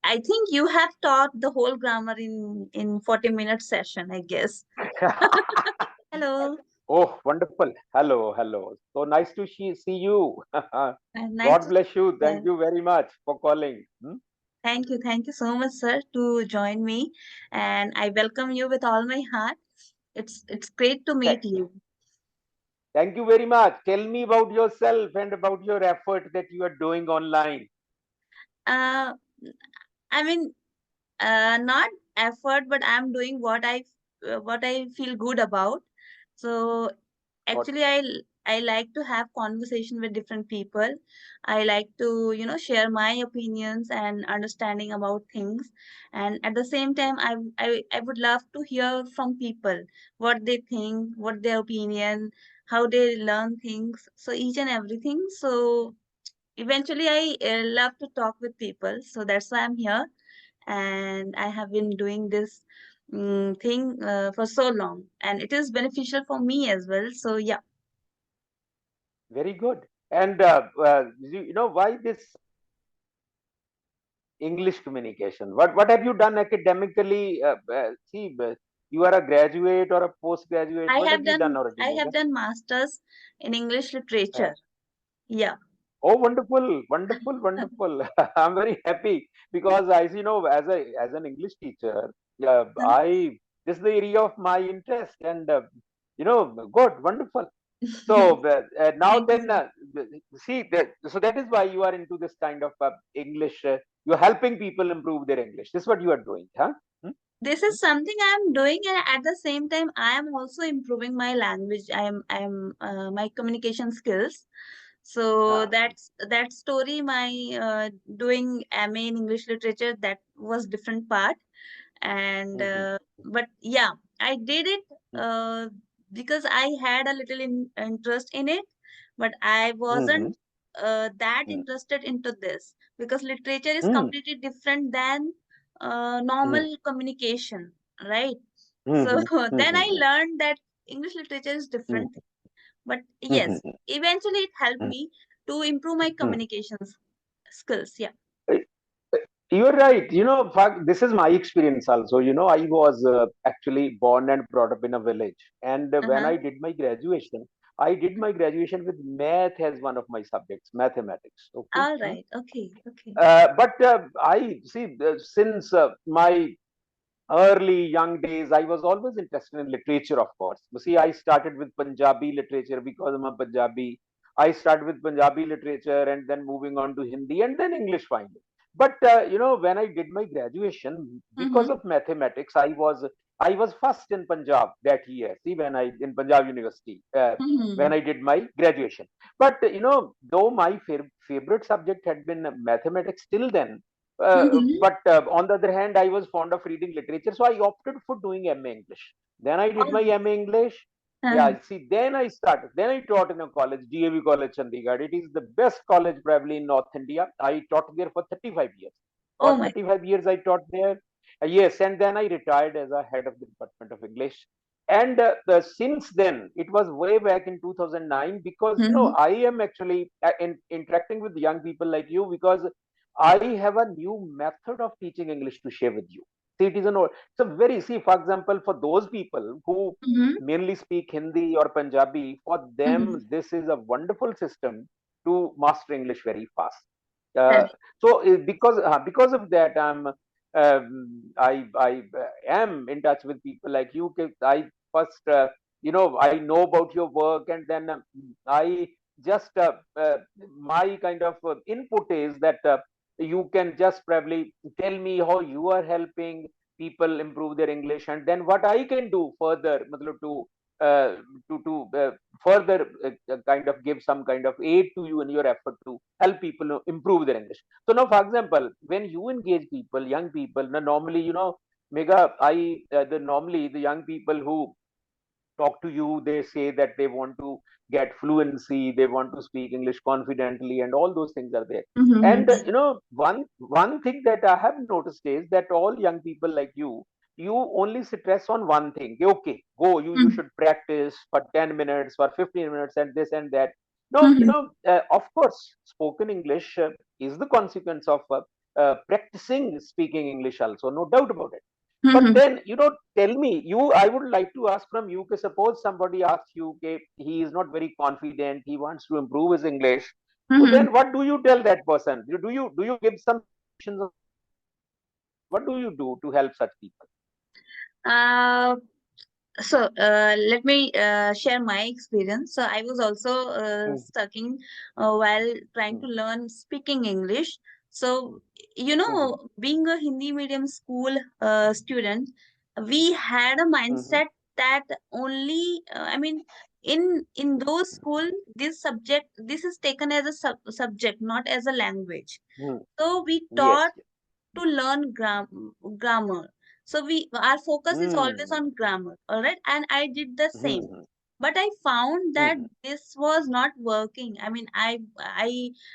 I think you have taught the whole grammar in 40-minute session, I guess. Hello. Oh, wonderful. Hello, hello. So nice to see you. Nice God to bless you. yeah. Thank you very much for calling. Thank you so much, sir, to join me, and I welcome you with all my heart. It's great to meet Th- you. Thank you very much. Tell me about yourself and about your effort that you are doing online. Uh, I mean, not effort, but I'm doing what I feel good about. So What? actually, I like to have conversation with different people. I like to share my opinions and understanding about things, and at the same time, I would love to hear from people what they think, what their opinion, how they learn things. So each and everything. So eventually, I love to talk with people. So that's why I'm here, and I have been doing this thing for so long, and it is beneficial for me as well. So yeah. Very good. And you know why this English communication? What have you done academically? You are a graduate or a postgraduate. I What have have you done done already, I have Megha? done masters in English literature. Yeah. Oh, wonderful, wonderful, wonderful. I'm very happy because as you know, as an English teacher, I this is the area of my interest, and good, wonderful. So now Thank you, then, sir. see that. So that is why you are into this kind of English. You're helping people improve their English. This is what you are doing, huh? Hmm? This is something I'm doing, and at the same time, I am also improving my language. I am my communication skills. So Ah, that story, my doing MA in English literature, that was different part. And mhm, but yeah, I did it mhm, because I had a little interest in it, but I mhm, wasn't that mhm, interested into this, because literature is mhm, completely different than mhm, normal communication, right? So mhm, then I mhm, learned that English literature is different, but yes, mhm, eventually it helped mhm, me to improve my mhm. communications skills. Yeah. Uh, You're right. This is my experience also. I was actually born and brought up in a village. And when Uh-huh. I did my graduation with math as one of my subjects, mathematics. Okay. All right. Okay. Okay. But I see, since my early young days, I was always interested in literature, of course. You see, I started with Punjabi literature because I'm a Punjabi. I started with Punjabi literature and then moving on to Hindi and then English finally. But when I did my graduation, Mm-hmm. because of mathematics, I was first in Punjab that year. See, when I in Punjab University when Mm-hmm. I did my graduation. But though my favorite subject had been mathematics till then, Mm-hmm. but on the other hand, I was fond of reading literature, so I opted for doing MA English. Then I did All my right. MA English. Uh-huh. Yeah, see, then I started. Then I taught in a college, DAV College, Chandigarh. It is the best college probably in North India. I taught there for 35 years. For Oh my. 35 years, I taught there. Yes, and then I retired as a head of the Department of English. And since then, it was way back in 2009 because Mm-hmm. I am actually interacting with young people like you because I have a new method of teaching English to share with you. See, it's a very, see, for example, for those people who Mm-hmm. mainly speak Hindi or Punjabi, for Mm-hmm. them, this is a wonderful system to master English very fast. Uh, Correct. so because of that, I am in touch with people like you. I first I know about your work, and then I just my kind of input is that you can just probably tell me how you are helping people improve their English, and then what I can do further, matlab, uh, to further kind of give some kind of aid to you in your effort to help people improve their English. So now, for example, when you engage people, young people, now normally, Mega, normally the young people who talk to you, they say that they want to get fluency, they want to speak English confidently, and all those things are there. And Mm-hmm. one thing that I have noticed is that all young people like you only stress on one thing. Okay, go, you Mm-hmm. should practice for 10 minutes, for 15 minutes, and this and that. No, Mm-hmm. of course, spoken English is the consequence of practicing speaking English also, no doubt about it. But Mhm. then, tell me, I would like to ask from you, suppose somebody asks you, okay, he is not very confident, he wants to improve his English. So Mhm. then what do you tell that person? Do you give some suggestions on what do you do to help such people? Uh, Let me share my experience. So I was also Hmm, studying while trying to hmm, learn speaking English. So, hmm, being a Hindi medium school student, we had a hmm, mindset that only, I mean, in those school, this is taken as a subject, not as a language. hmm. So we Yes, taught yes. to learn grammar. So our focus is always Hmm, on grammar, all right? And I did the hmm, same. hmm, But I found that hmm, this was not working. I mean, I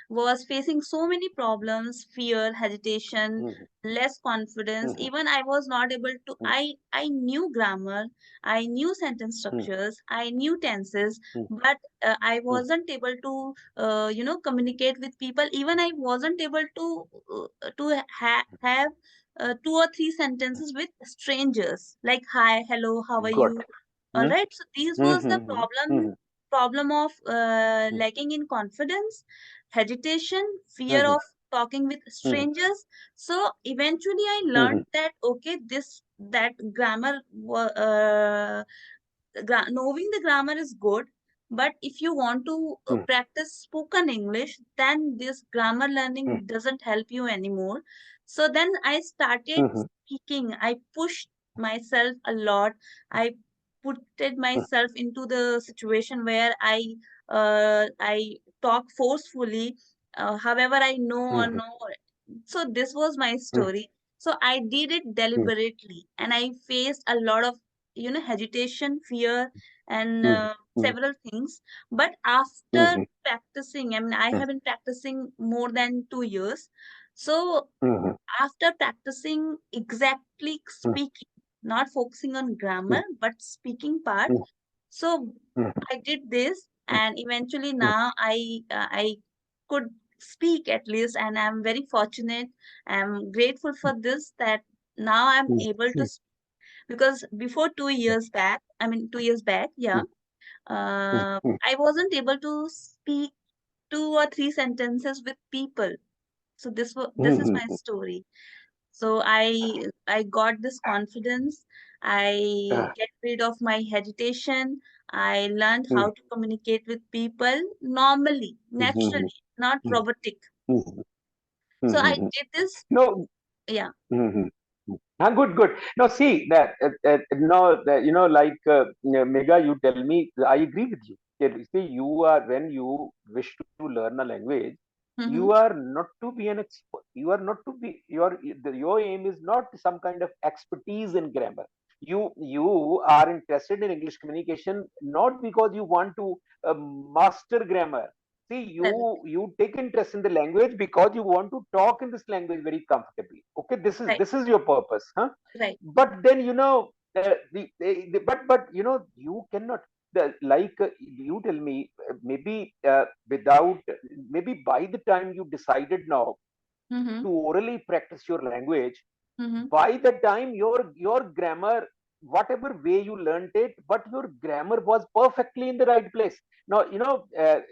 was facing so many problems, fear, hesitation, hmm, less confidence. hmm, Even I was not able to, hmm, I knew grammar, I knew sentence hmm, structures, I knew tenses, hmm, but I hmm, wasn't able to communicate with people. Even I wasn't able to have two or three sentences with strangers, like hi, hello, how are Good. you. All Hmm, right, so this hmm, was the hmm, problem hmm, problem of hmm, lacking in confidence, hesitation, fear hmm, of talking with hmm, strangers. So eventually I hmm, learned that okay, this that grammar knowing the grammar is good, but if you want to hmm, practice spoken English, then this grammar learning hmm, doesn't help you anymore. So then I started hmm, speaking. I pushed myself a lot. I putted hmm, myself into the situation where I talk forcefully, however I know or hmm, know. So this was my hmm, story. So I did it hmm, deliberately, and I faced a lot of hesitation, fear, and hmm, hmm, several things. But after hmm, practicing, I mean, I hmm, have been practicing more than 2 years. So hmm, after practicing exactly speaking, not focusing on grammar but speaking part, so I did this, and eventually now I could speak at least, and I'm very fortunate. I'm grateful for this, that now I'm able to speak. Because before 2 years back, I mean 2 years back, yeah, I wasn't able to speak two or three sentences with people. So this is my story. So I got this confidence. I ah, get rid of my hesitation. I learned hmm, how to communicate with people normally, hmm, naturally, not hmm, robotic. hmm, So I hmm. did this. No. Yeah. Mhm. Ah, good, good. Now, see that no, like Mega, you tell me, I agree with you. Okay, see, you are when you wish to learn a language, you Mm-hmm. are not to be an expert. You are not to be your aim is not some kind of expertise in grammar. You are interested in English communication not because you want to master grammar. See, Correct. you take interest in the language because you want to talk in this language very comfortably. Okay, this is Right. this is your purpose, huh? Right. But then but you cannot you tell me maybe without maybe by the time you decided now Mm-hmm. to orally practice your language, Mm-hmm. by the time your grammar, whatever way you learned it, but your grammar was perfectly in the right place. Now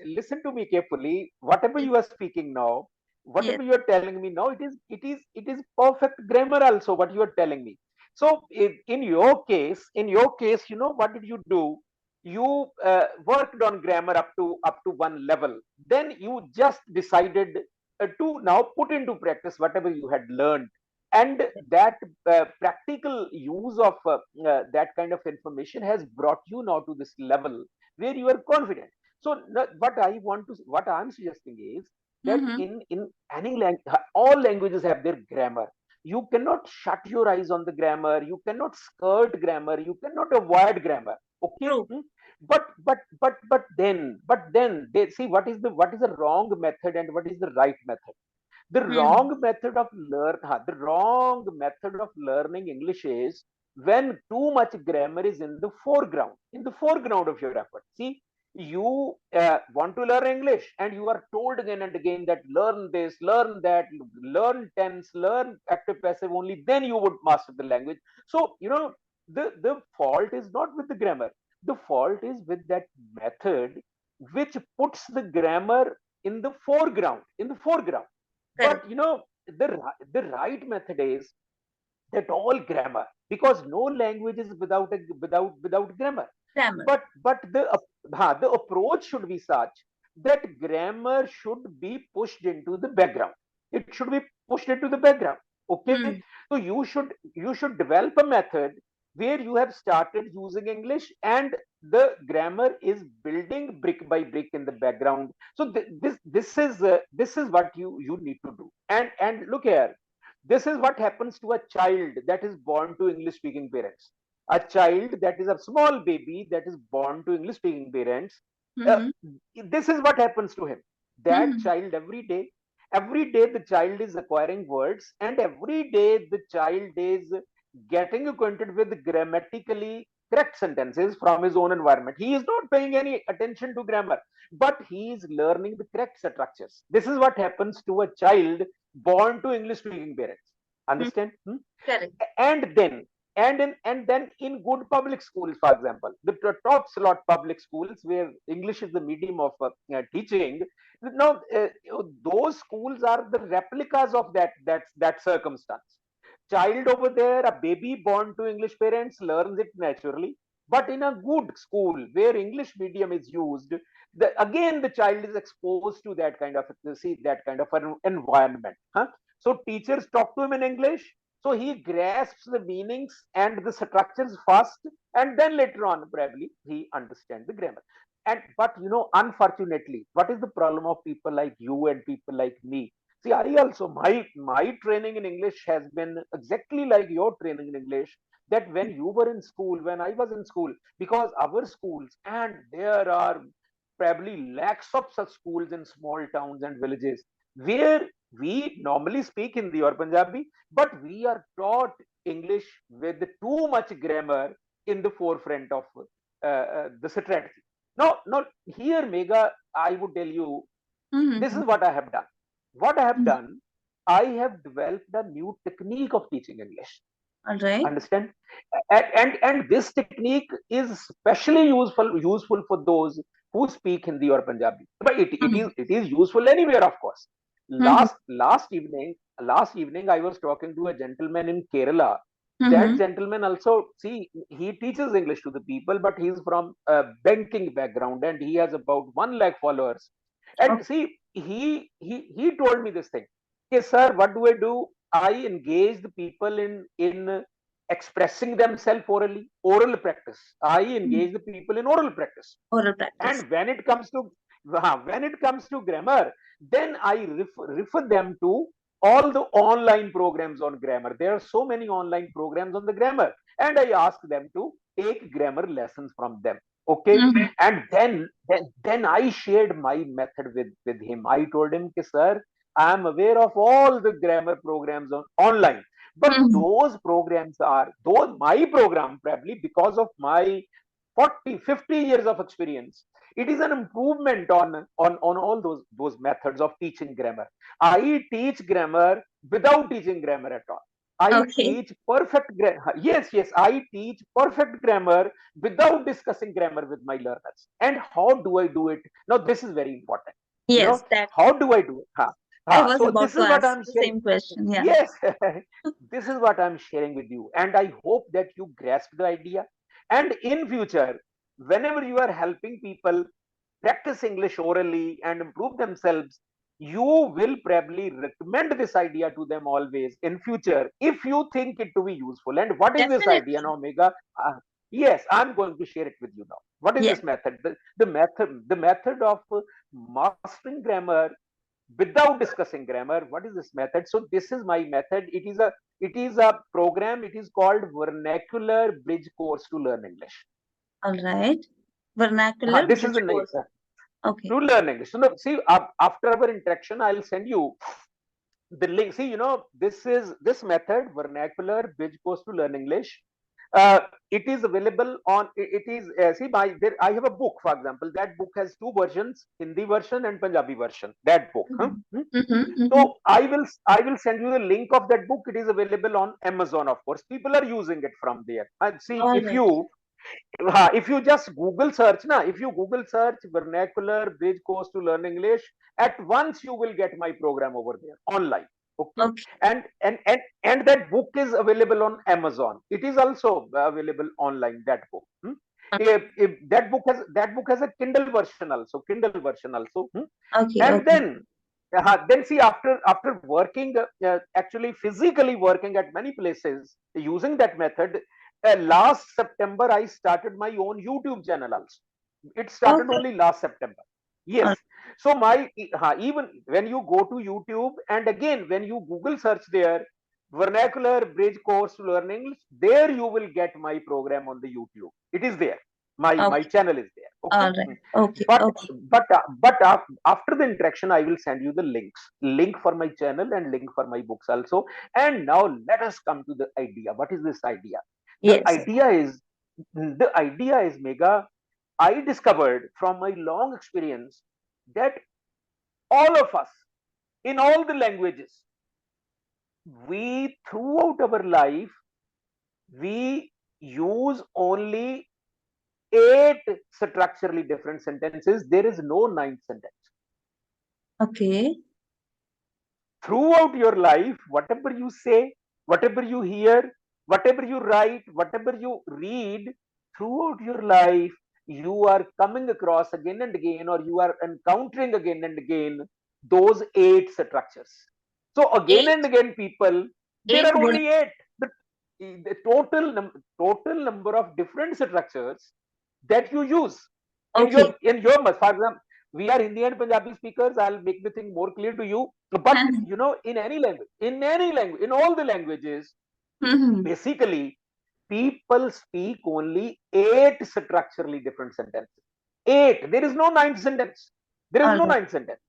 listen to me carefully. Whatever Yes. you are speaking now, Yes. whatever you are telling me now, it is perfect grammar also, what you are telling me. So in your case, what did you do? You worked on grammar up to one level. Then you just decided to now put into practice whatever you had learned. And that practical use of that kind of information has brought you now to this level where you are confident. So what I'm suggesting is that Mm-hmm. in any language, all languages have their grammar. You cannot shut your eyes on the grammar, you cannot skirt grammar, you cannot avoid grammar. Okay. True. But then they see what is the wrong method and what is the right method. The Mm-hmm. wrong method of learning English is when too much grammar is in the foreground of your effort. See, you want to learn English, and you are told again and again that learn this, learn that, learn tense, learn active passive, only then you would master the language. So, the fault is not with the grammar. The fault is with that method which puts the grammar in the foreground, Correct. But the right method is that all grammar, because no language is without grammar. Grammar. But the approach should be such that grammar should be pushed into the background. It should be pushed into the background. Okay, Hmm. so you should develop a method where you have started using English, and the grammar is building brick by brick in the background. So this is what you need to do. And look here, this is what happens to a child that is born to English speaking parents. A child that is a small baby that is born to English speaking parents, uh, Hmm. this is what happens to him. That Hmm. child, every day the child is acquiring words, and every day the child is getting acquainted with grammatically correct sentences from his own environment. He is not paying any attention to grammar, but he is learning the correct structures. This is what happens to a child born to English speaking parents. Hmm. Understand? Correct. And then in good public schools, for example, the top slot public schools where English is the medium of teaching, now those schools are the replicas of that circumstance. Child over there, a baby born to English parents, learns it naturally. But in a good school where English medium is used, again the child is exposed to that kind of an environment. So teachers talk to him in English, so he grasps the meanings and the structures first, and then later on probably he understands the grammar. And but unfortunately, what is the problem of people like you and people like me? See, I also, my training in English has been exactly like your training in English. That when you were in school, when I was in school, because our schools, and there are probably lakhs of such schools in small towns and villages, where we normally speak Hindi or Punjabi, but we are taught English with too much grammar in the forefront of the strategy. No, here, Megha, I would tell you, this Hmm. is what I have done. What I have Hmm. done, I have developed a new technique of teaching English. All right. Understand? And this technique is especially useful for those who speak Hindi or Punjabi. But it Hmm. is it is useful anywhere, of course. Hmm. Last evening I was talking to a gentleman in Kerala. That Hmm. gentleman also, see, he teaches English to the people, but he's from a banking background and he has about 1 lakh followers. And Okay. see, he told me this thing. Okay, sir, what do I do? I engage the people in expressing themselves orally, oral practice. I Hmm. engage the people in oral practice. Oral practice. And when it comes to grammar, then I refer them to all the online programs on grammar. There are so many online programs on the grammar, and I ask them to take grammar lessons from them. Okay, Hmm. and then I shared my method with him. I told him, sir, I am aware of all the grammar programs online, but Hmm. those programs are those my program, probably because of my 40-50 years of experience. It is an improvement on all those methods of teaching grammar. I teach grammar without teaching grammar at all. I Okay. teach perfect grammar. Yes, I teach perfect grammar without discussing grammar with my learners. And how do I do it? Now this is very important. you know Yes, that how do I do it? I was So about this to is what ask I'm the sharing. same question. Yeah. Yes, this is what I'm sharing with you, and I hope that you grasp the idea. And in future, whenever you are helping people practice English orally and improve themselves, you will probably recommend this idea to them always in future if you think it to be useful. And what is this idea Definitely. now, Mega? Yes, I'm going to share it with you now. What is Yes. this method? The method of mastering grammar without discussing grammar. What is this method? So this is my method. It is a program. It is called Vernacular Bridge Course to Learn English. All right. Vernacular This is bridge the name. course. Okay. To learn English. So, no, see, after our interaction, I'll send you the link. See, this method, Vernacular Bridge Course to Learn English. it is available on, it is, see, I have a book, for example. That book has two versions, Hindi version and Punjabi version, that book. Huh? Mhm. Mhm. So Mhm. I will send you the link of that book. It is available on Amazon, of course. People are using it from there. And see, All if right. you if you just Google search, na, if you Google search vernacular bridge course to learn English, at once you will get my program over there online. Okay, Okay. and that book is available on Amazon. It is also available online. That book. That book has a Kindle version also. Kindle version also. Okay. And Okay. then see, after working, actually physically working at many places using that method, last September I started my own YouTube channel also. It started Okay. only last September. Yes. All So even when you go to YouTube, and again when you Google search there, vernacular bridge course to learn English, there you will get my program on the YouTube. It is there. My okay. channel is there. Okay. All right. Okay. But Okay. after the interaction, I will send you the link for my channel and link for my books also. And now let us come to the idea. What is this idea? The Yes. idea is the idea is, Megha, I discovered from my long experience that all of us, in all the languages, we throughout our life, we use only eight structurally different sentences. There is no ninth sentence. Okay. Throughout your life, whatever you say, whatever you hear, whatever you write, whatever you read, throughout your life, you are coming across again and again, or you are encountering again and again those eight structures. So again and Eight. again, people, there Eight are word. only eight. The total number of different structures that you use in Okay. your mouth. For example, we are Hindi and Punjabi speakers. I'll make the thing more clear to you. But in any language, in all the languages, Mhm. basically, people speak only eight structurally different sentences. Eight. There is no ninth sentence. There is All no right. ninth sentence.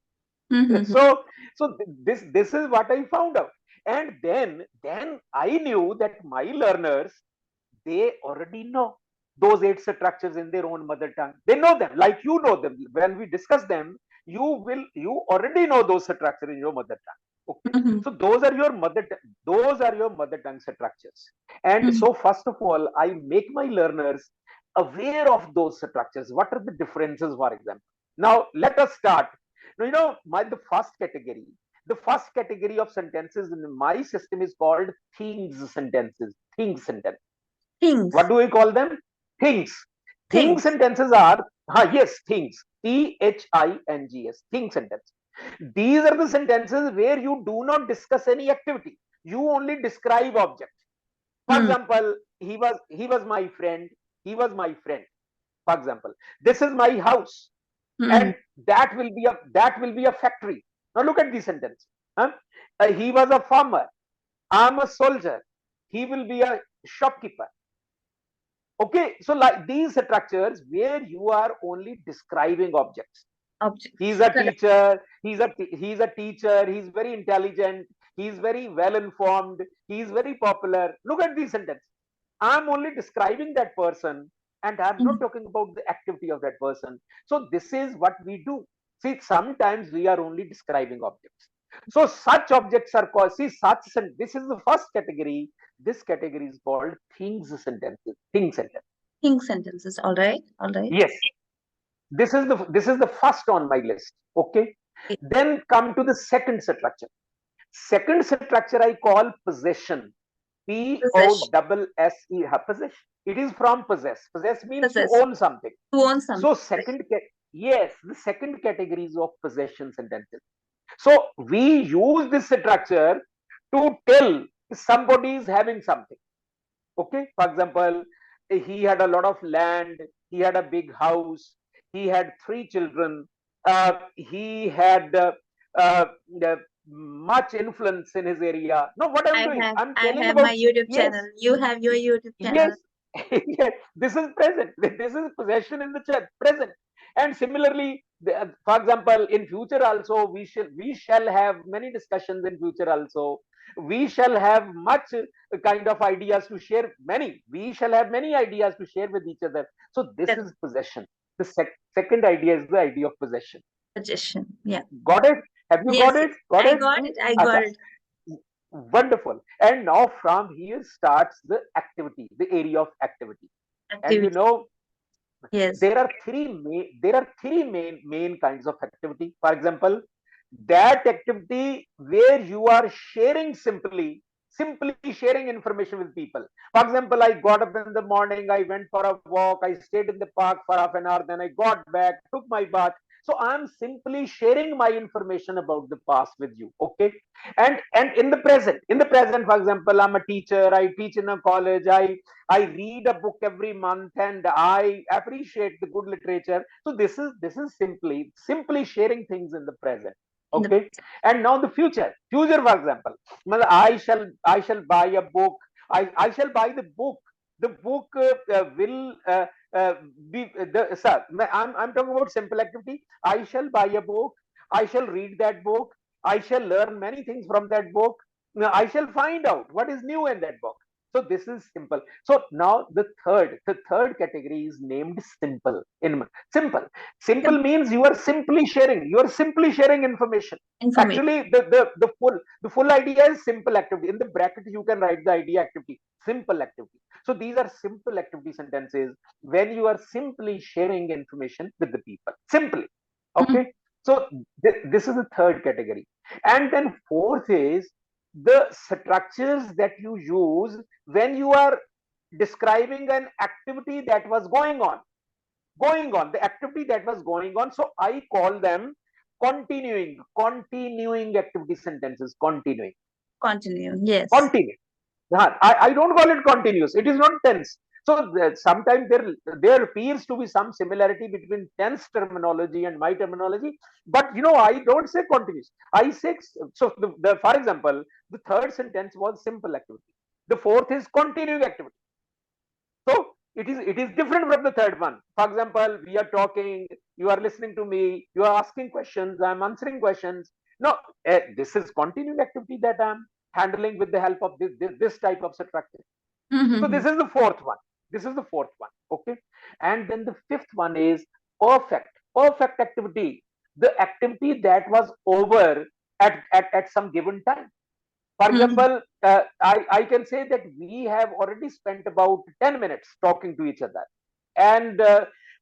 Mhm. So this is what I found out. And then I knew that my learners, they already know those eight structures in their own mother tongue. They know them like you know them. When we discuss them, you already know those structures in your mother tongue. Okay, Mhm. so those are your mother tongue structures. And Mhm. so first of all, I make my learners aware of those structures. What are the differences, for example? Now let us start. The first category of sentences in my system is called things sentences. Things sentence. What Things. do we call them? Things. Thing Things. sentences are, yes, things. Things. Thing sentence. These are the sentences where you do not discuss any activity. You only describe objects. For Hmm. example, he was my friend. He was my friend. For example, this is my house, Hmm. and that will be a factory. Now look at the sentence. Huh? He was a farmer. I'm a soldier. He will be a shopkeeper. Okay, so like these structures where you are only describing objects. He's Objects. a Correct. teacher. He's a teacher. He's very intelligent. He's very well informed. He's very popular. Look at this sentence. I'm only describing that person, and I'm not Mhm. talking about the activity of that person. So this is what we do. See, sometimes we are only describing objects. So such objects are called. See, this is the first category. This category is called things sentences. Things sentence. Things sentences. All right. All right. Yes, this is the first on my list. Okay. Okay. Then come to the second structure. Second structure I call possession. Possession. Possess. Possession. It is from possess. Possess means to Possess. own something. To own something. So yes, the second category is of possession sentences. So we use this structure to tell somebody is having something. Okay, for example, he had a lot of land, he had a big house, he had three children, he had uh, uh, much influence in his area. No, what I'm doing, I'm I telling have about, my YouTube yes, channel. You have your YouTube channel. yes, yes, this is present. This is possession in the chat, present. And similarly, for example, in future also we shall have many discussions in future also. We shall have much kind of ideas to share. We shall have many ideas to share with each other. So this Correct. is possession. The second idea is the idea of possession. Suggestion. Yeah. Got it? Have you got Yes, it? yes. Got I it? got it. I got Acha. it. Wonderful. And now from here starts the activity, the area of activity. And you Activity. know, Yes. there are three main kinds of activity. For example, that activity where you are sharing simply sharing information with people. For example, I got up in the morning, I went for a walk, I stayed in the park for half an hour, then I got back, took my bath. So I'm simply sharing my information about the past with you. Okay. And in the present, for example, I'm a teacher, I teach in a college, I read a book every month and I appreciate the good literature. So this is simply sharing things in the present. In the Okay. And now the future, for example, well, I shall buy a book. I shall buy the book. The book will uh, be sir. I'm talking about simple activity. I shall buy a book. I shall read that book. I shall learn many things from that book. Now, I shall find out what is new in that book. So this is simple. So now the third category is named simple. In simple, simple simple means you are simply sharing. You are simply sharing information. information. Actually, the full idea is simple activity. In the bracket, you can write the idea activity, simple activity. So these are simple activity sentences when you are simply sharing information with the people. Simply. Mm. Okay. So this is the third category. And then fourth is the structures that you use when you are describing an activity that was going on, the activity that was going on. So I call them continuing activity sentences. Continue. Yes. Continue. I don't call it continuous. It is not tense. So sometimes there appears to be some similarity between tense terminology and my terminology, but I don't say continuous. I say so. For example, the third sentence was simple activity. The fourth is continuing activity. So it is different from the third one. For example, we are talking, you are listening to me, you are asking questions, I'm answering questions. No, this is continuing activity that I'm handling with the help of this type of structure. So Mm-hmm. this is the fourth one. This is the fourth one. Okay. And then the fifth one is perfect activity. The activity that was over at some given time. For Mm-hmm. example, I can say that we have already spent about 10 minutes talking to each other. And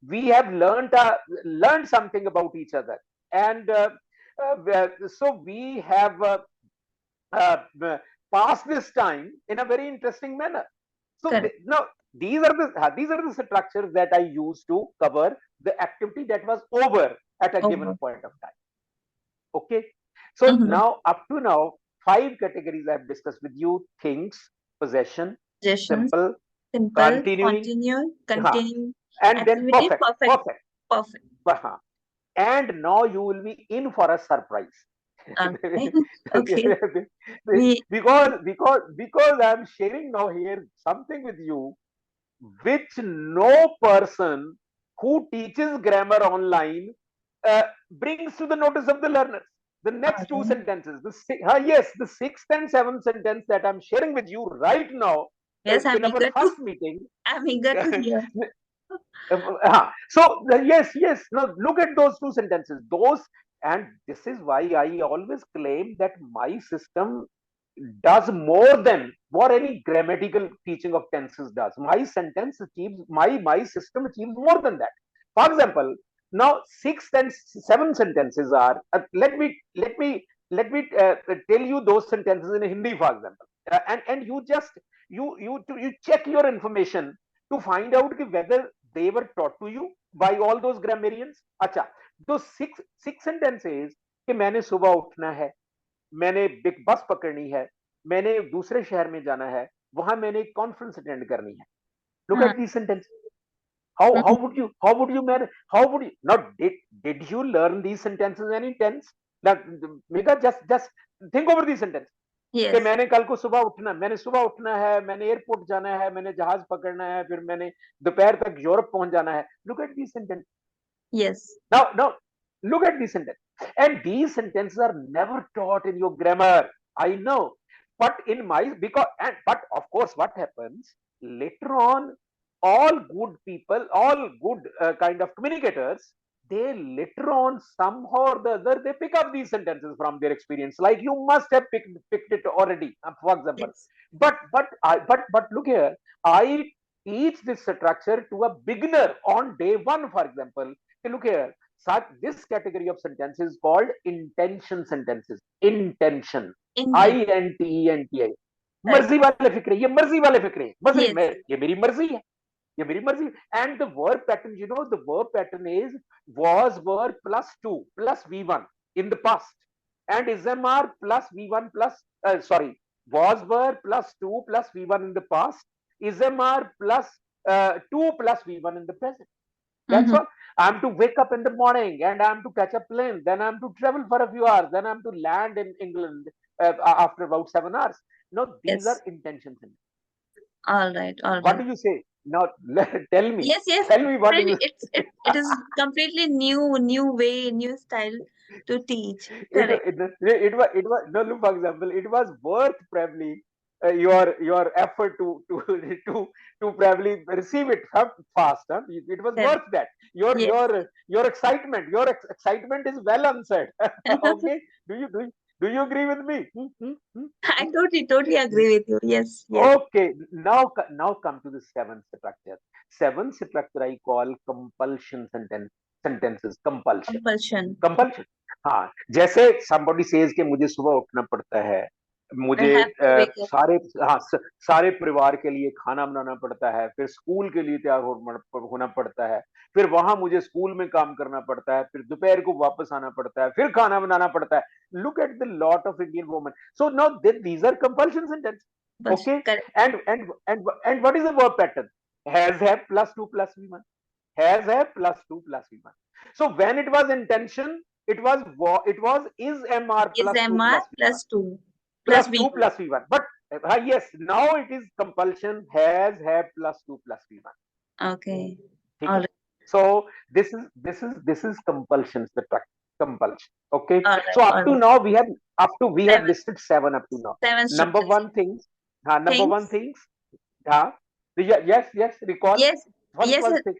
we have learned something about each other. And so we have uh, uh, passed this time in a very interesting manner. So Correct. now these are the structures that I use to cover the activity that was over at a given Over. point of time. Okay. So Mm-hmm. now, up to now, five categories I've discussed with you: things, possession, Suggestions. simple, Simple. continuing, Continue. huh, Continue. and then Activity. perfect, Perfect. perfect. Perfect. Huh. And now you will be in for a surprise. Okay. Okay. We. because I'm sharing now here something with you which no person who teaches grammar online uh, brings to the notice of the learners. The next two Okay. sentences, the sixth and seventh sentence that I'm sharing with you right now Yes, I'm in our eager to. first meeting. I'm eager to hear. So yes, no, look at those two sentences. And this is why I always claim that my system does more than what any grammatical teaching of tenses does. My system achieves more than that. For example, now sixth and seventh sentences are. Let me tell you those sentences in Hindi, for example, and you just you check your information to find out whether they were taught to you by all those grammarians. अच्छा, तो six sentences कि मैंने सुबह उठना है, मैंने big बस पकड़नी है, मैंने दूसरे शहर में जाना है, वहां मैंने एक कॉन्फ्रेंस अटेंड करनी है. Look Hmm. at these sentences. How would you manage? How would you not did you learn these sentences any tense? That Mega, just think over these sentences. कि Yes. मैंने सुबह उठना है, मैंने एयरपोर्ट जाना है, मैंने जहाज पकड़ना है, फिर मैंने दोपहर तक यूरोप पहुंच जाना है. Look at these sentences. Yes. Now, look at these sentences. And these sentences are never taught in your grammar. I know. but in my because and but of course what happens later on, all good people, all good kind of communicators, they later on somehow or the other they pick up these sentences from their experience, like you must have picked it already, for example. Yes. But look here, I teach this structure to a beginner on day one, for example. Okay, look here, such this category of sentences is called intention sentences. Intention, Intent. INTENTI, Correct. मर्जी वाले फिक्रे, ये मर्जी वाले फिक्रे, मर्जी Yes. मैं, ये मेरी मर्जी है, ये मेरी मर्जी. And the verb pattern, the verb pattern is was verb plus 2 plus v1 in the past, and ismr plus v1 plus sorry, was verb plus 2 plus v1 in the past, ismr plus 2 plus v1 in the present. That's Mm-hmm. all. I'm to wake up in the morning and I'm to catch a plane. Then I'm to travel for a few hours. Then I'm to land in England after about 7 hours. No, these are Yes. intentions. All right. All What right. do you say? Now, tell me. Yes. Yes. Tell me what do Really, you it is completely new way, new style to teach. it Correct. was no, look, for example, it was worth probably your effort to to probably receive it fast, huh? It was Correct. worth that. your Yes. your your excitement, excitement is well answered. Okay, do you agree with me? I totally agree with you. Yes. Yes. Okay, now come to the seventh structure. Seventh structure I call compulsion sentences. Compulsion. Compulsion. Compulsion. हाँ, जैसे somebody says कि मुझे सुबह उठना पड़ता है, I मुझे have to wake up. सारे, हाँ, सारे परिवार के लिए खाना बनाना पड़ता है, फिर स्कूल के लिए तैयार होना पड़ता है, फिर वहां मुझे स्कूल में काम करना पड़ता है, फिर दोपहर को वापस आना पड़ता है, फिर खाना बनाना पड़ता है. Look at the lot of Indian women. So now these are compulsion sentences. Compulsion. Okay, Correct. and what is the verb pattern? Has have plus 2 plus v1. Has have plus 2 plus v1. So when it was intention, it was is mr Is plus 2 MR plus v1 plus 2 plus plus 2 V1. plus v1. But yes, now it is compulsion, has have plus 2 plus v1. Okay. ठीक All है? right. So this is compulsion, the compulsion. Okay, All so right. All right. we have Seven. listed seven up to now. Seven Number structures. one things, number one Things. things, yes, recall. Yes. First Yes. was thing,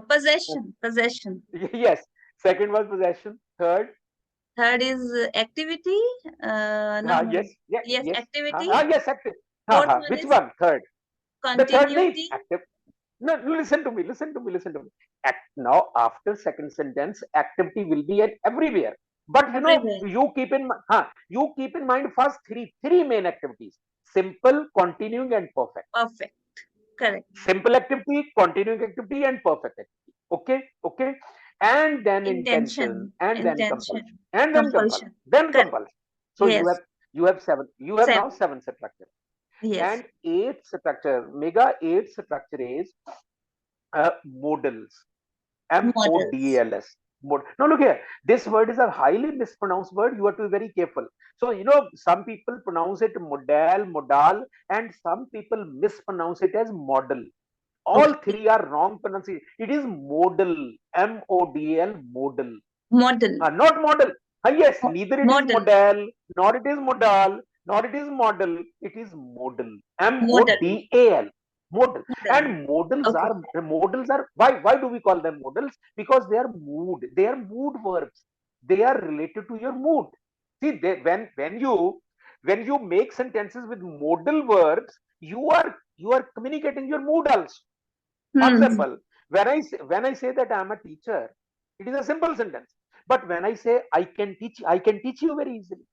Possession. Possession. yes. Second was possession. Third, Third is activity. No, no. yes, yes, Yes, yes. activity. Yes, active. Fourth one Which is one? Third. The third name, continuity. active. No, listen to me, listen to me. Now, after second sentence, activity will be at everywhere. But Everywhere. you keep in mind first three main activities: simple, continuing, and perfect. Perfect. Correct. Simple activity, continuing activity, and perfect activity. Okay, and then intention, Intention. and then compulsion, Intention. and then compulsion, Compulsion. then Correct. compulsion. So Yes. you have seven. You have now Seven. seven structure. Yes. And eighth structure, mega eighth structure is modals. Models. MODALS. Now look here. This word is a highly mispronounced word. You have to be very careful. So some people pronounce it modal, and some people mispronounce it as model. All Okay. three are wrong pronunciation. It is modal. MODL, modal. Model. Not model. Yes, neither it is Model. model, nor it is modal, nor it is model. It is modal. Model. MODAL. Modal. Model. And Okay. modals are why do we call them modals? Because they are mood. They are mood verbs. They are related to your mood. See, when you make sentences with modal verbs, you are communicating your mood also. For Hmm. example, when I say that I'm a teacher, it is a simple sentence. But when I say I can teach you very easily.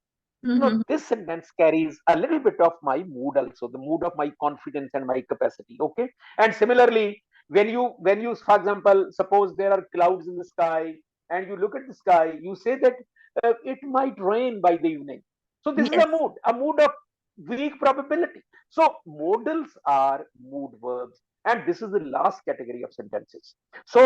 Hmm. This sentence carries a little bit of my mood also, the mood of my confidence and my capacity. Okay. And similarly, when you, for example, suppose there are clouds in the sky, and you look at the sky, you say that it might rain by the evening. So this is Yes. a mood of weak probability. So modals are mood verbs, and this is the last category of sentences. So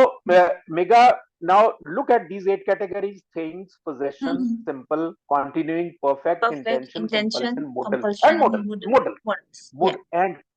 Mega, now look at these eight categories: things, possession, Hmm. simple, continuing, perfect, Perfect. intention, Intention. compulsion, modal, and Compulsion. modal. Model. Modal. Models. Yeah.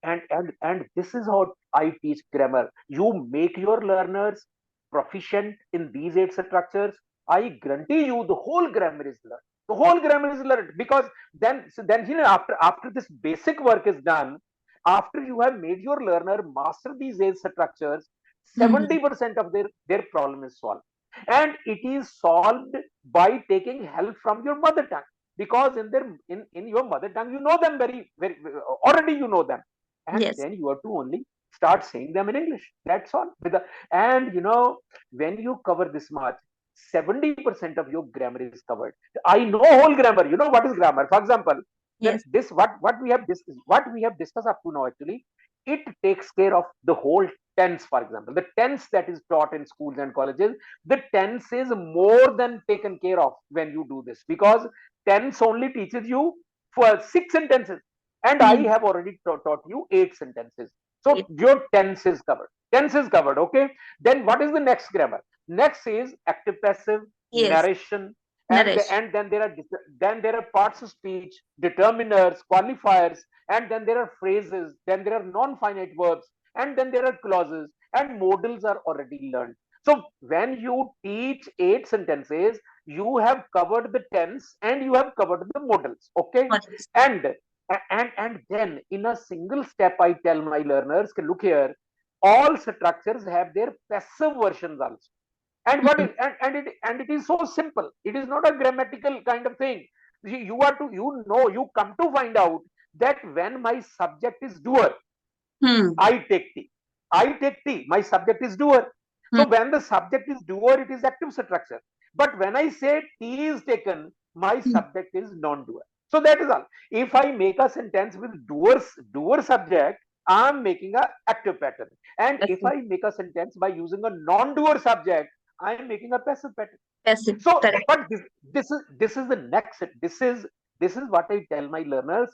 Modal. And this is how I teach grammar. You make your learners proficient in these eight structures. I guarantee you the whole grammar is learned. The whole grammar is learned, because then after this basic work is done, after you have made your learner master these age structures, Mm-hmm. 70% of their problem is solved. And it is solved by taking help from your mother tongue, because in your mother tongue you know them very already, you know them, and Yes. then you have to only start saying them in English. That's all. And when you cover this much, 70% of your grammar is covered. I know whole grammar. You know what is grammar? For example, then Yes. this what we have discussed up to now, actually, it takes care of the whole tense. For example, the tense that is taught in schools and colleges, the tense is more than taken care of when you do this, because tense only teaches you for 6 sentences, and I Mm. have already taught you 8 sentences. So Yes. your tense is covered. Tense is covered. Okay. Then what is the next grammar? Next is active passive, Yes. narration, Narration. and then there are parts of speech, determiners, qualifiers, and then there are phrases, then there are non-finite verbs, and then there are clauses, and modals are already learned. So when you teach 8 sentences, you have covered the tense and you have covered the modals. Okay. Models. And then in a single step, I tell my learners, look here, all structures have their passive versions also. And what Mm. is and it is so simple. It is not a grammatical kind of thing. You are to you come to find out that when my subject is doer, Hmm. I take tea. I take tea. My subject is doer. Hmm. So when the subject is doer, it is active structure. But when I say tea is taken, my Hmm. subject is non-doer. So that is all. If I make a sentence with doer subject, I'm making a active pattern. And if Passive. I make a sentence by using a non-doer subject, I'm making a passive pattern. Passive. So, Correct. but this is the next. This is what I tell my learners,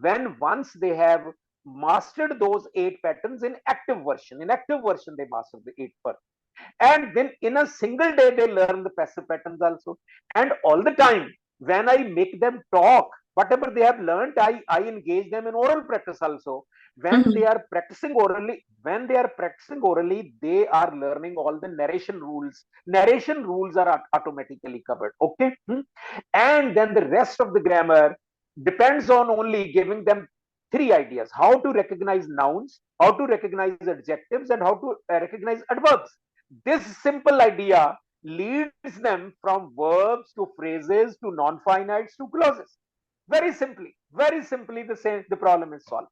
when once they have mastered those 8 patterns in active version. In active version, they master the 8 patterns, and then in a single day they learn the passive patterns also. And all the time, when I make them talk, whatever they have learned, I engage them in oral practice also. when they Mhm. are practicing orally when they are practicing orally, they are learning all the narration rules are automatically covered. Okay. And then the rest of the grammar depends on only giving them 3 ideas: how to recognize nouns, how to recognize adjectives, and how to recognize adverbs. This simple idea leads them from verbs to phrases to non-finites to clauses. Very simply, the problem is solved.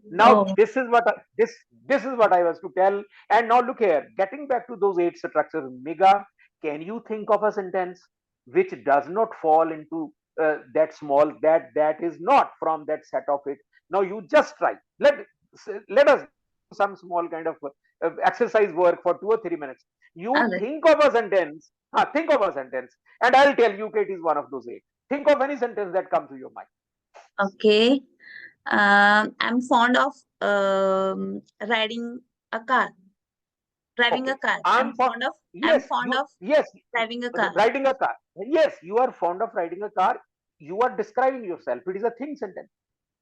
Now Oh. this is what I was to tell. And now look here, getting back to those 8 structures, Mega, can you think of a sentence which does not fall into that small, that is not from that set of it? Now you just try. Let us do some small kind of exercise work for 2 or 3 minutes. All You right. think of a sentence, and I'll tell you, okay, it is one of those 8. Think of any sentence that comes to your mind. Okay. I'm fond of riding a car. Driving a Okay, car. I'm for I'm yes, fond of yes, driving a car. riding a car. Yes, you are fond of riding a car. You are describing yourself. It is a thing sentence.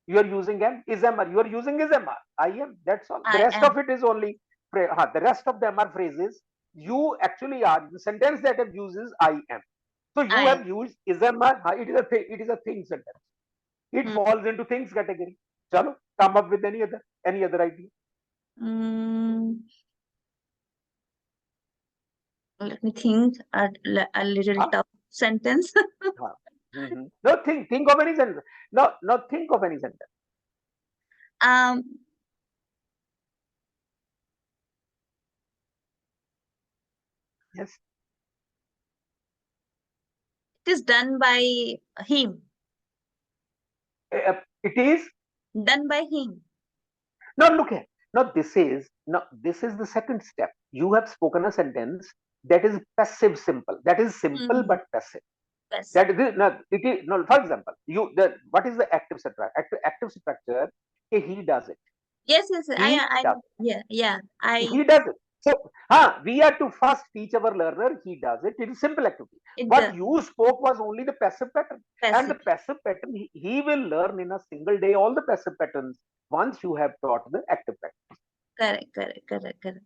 You are using an ismr. You are using ismr. I am. That's all. The I rest am. of it is only. The rest of them are phrases. You actually are the sentence that have used is I am. So you I am. have used ismr. It is a thing. It is a thing sentence. It Hmm. falls into things category. Chalo, come up with any other idea. Mm, let me think. A little Huh? tough sentence. Huh. No, think of any sentence. No, think of any sentence. um, Yes. it is done by him. It is. Done by him. Now look here. Now this is the second step. You have spoken a sentence that is passive simple. That is simple Hmm. but passive. Passive. That is no, it is no. For example, what is the active structure? Active structure. He does it. Yes, yes. He I does know. Yeah, yeah. it. He does it. So, we are to first teach our learner. He does it. It is simple activity. It What does. you spoke was only the passive pattern, and the Passive. passive pattern he will learn in a single day all the passive patterns once you have taught the active pattern. Correct, correct, correct, correct.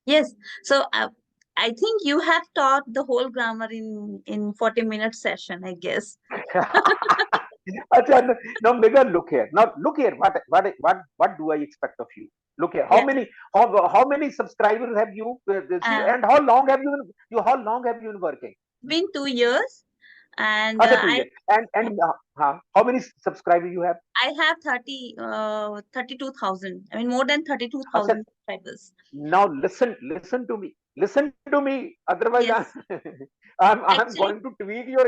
Yes. So I think you have taught the whole grammar in 40-minute session, I guess. Acha, now Megha, look here. Now look here. What do I expect of you? Look here. Yeah. How many subscribers have you? See, Uh, and how long have how long have you been working? been 2 years, and Acha, 2 years. How many subscribers you have? I have 32,000. I mean, more than Acha, 32,000 subscribers. now listen to me. Listen to me. Otherwise, Yes, I'm going actually, to tweet your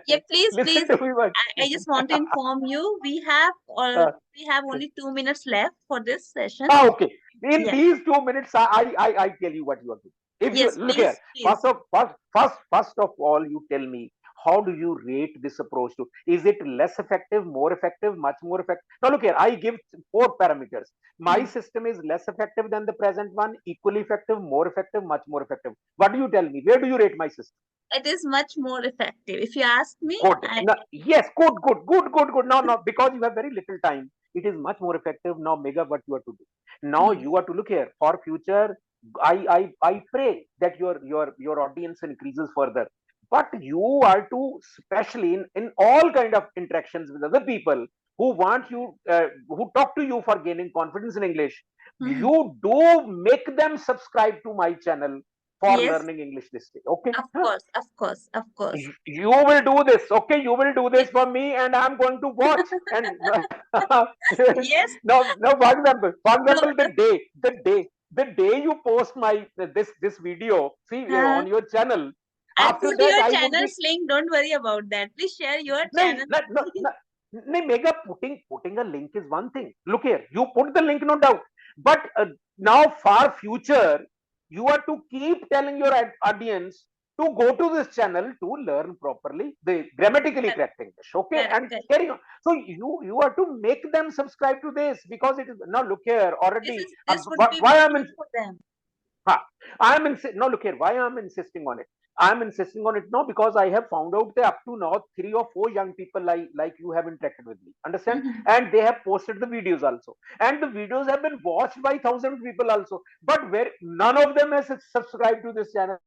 yeah. Please, listen please. to me. What? I just want to inform you, Uh, we have only 2 minutes left for this session. Okay. In Yeah. these 2 minutes, I tell you what you are doing. If you Yes, look here, please, please. first of all, you tell me how do you rate this approach to? Is it less effective, more effective, much more effective? Now look here, I give 4 parameters. My Hmm. system is less effective than the present one, equally effective, more effective, much more effective. What do you tell me? Where do you rate my system? It is much more effective. If you ask me, Good. I. No, yes, good. Now, because you have very little time, it is much more effective. Now, Mega, what you are to do? Now Hmm. you are to look here for future. I pray that your audience increases further. But you are to, especially in all kind of interactions with other people who want you, who talk to you for gaining confidence in English. Hmm. You do make them subscribe to my channel for Yes, learning English this way. Okay? of course, of course, of course. You will do this, okay? You will do this Yes. for me, and I'm going to watch. And Yes. now, for No. example, the day you post my this video, see Uh, on your channel. I After put that, your I would be channel's link. Don't worry about that. Please share your no, channel. no, no, no, no, Mega, putting a link is one thing. Look here, you put the link, no doubt. But now, for future, you are to keep telling your audience to go to this channel to learn properly the grammatically Correct, correct English. Okay, correct, and correct. carry on. So you are to make them subscribe to this because it is now. Look here, already. This would be Why I'm beneficial in, for them. Huh. No, look here. Why I'm insisting on it? I'm insisting on it now because I have found out that up to now 3 or 4 young people like you have interacted with me. Understand? Mhm. And they have posted the videos also, and the videos have been watched by thousands of people also. But where none of them has subscribed to this channel.